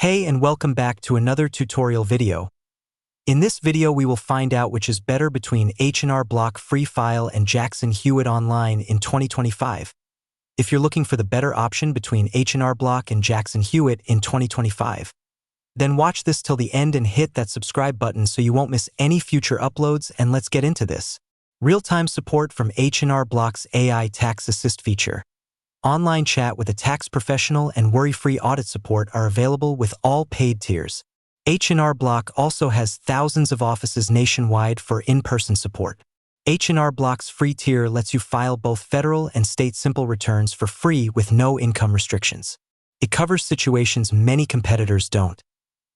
Hey, and welcome back to another tutorial video. In this video, we will find out which is better between H&R Block Free File and Jackson Hewitt Online in 2025. If you're looking for the better option between H&R Block and Jackson Hewitt in 2025, then watch this till the end and hit that subscribe button so you won't miss any future uploads, and let's get into this. Real-time support from H&R Block's AI Tax Assist feature. Online chat with a tax professional and worry-free audit support are available with all paid tiers. H&R Block also has thousands of offices nationwide for in-person support. H&R Block's free tier lets you file both federal and state simple returns for free with no income restrictions. It covers situations many competitors don't,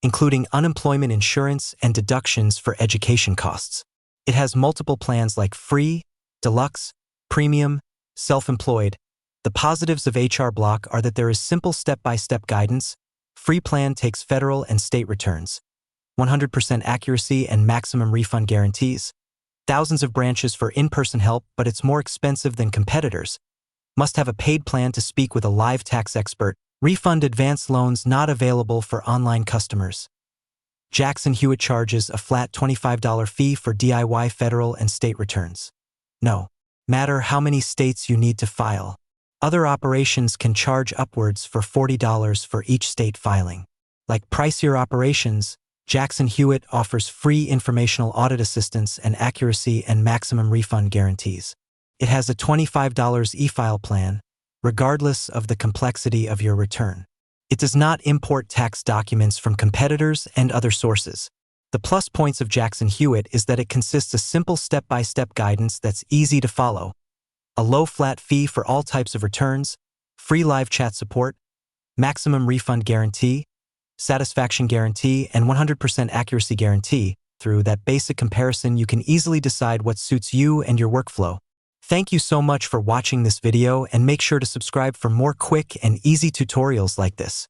including unemployment insurance and deductions for education costs. It has multiple plans like free, deluxe, premium, self-employed. The positives of HR Block are that there is simple step-by-step guidance. Free plan takes federal and state returns, 100% accuracy and maximum refund guarantees, thousands of branches for in-person help, but it's more expensive than competitors. Must have a paid plan to speak with a live tax expert. Refund advance loans not available for online customers. Jackson Hewitt charges a flat $25 fee for DIY federal and state returns. No matter how many states you need to file. Other operations can charge upwards for $40 for each state filing. Like pricier operations, Jackson Hewitt offers free informational audit assistance and accuracy and maximum refund guarantees. It has a $25 e-file plan, regardless of the complexity of your return. It does not import tax documents from competitors and other sources. The plus points of Jackson Hewitt is that it consists of simple step-by-step guidance that's easy to follow, a low flat fee for all types of returns, free live chat support, maximum refund guarantee, satisfaction guarantee, and 100% accuracy guarantee. Through that basic comparison, you can easily decide what suits you and your workflow. Thank you so much for watching this video, and make sure to subscribe for more quick and easy tutorials like this.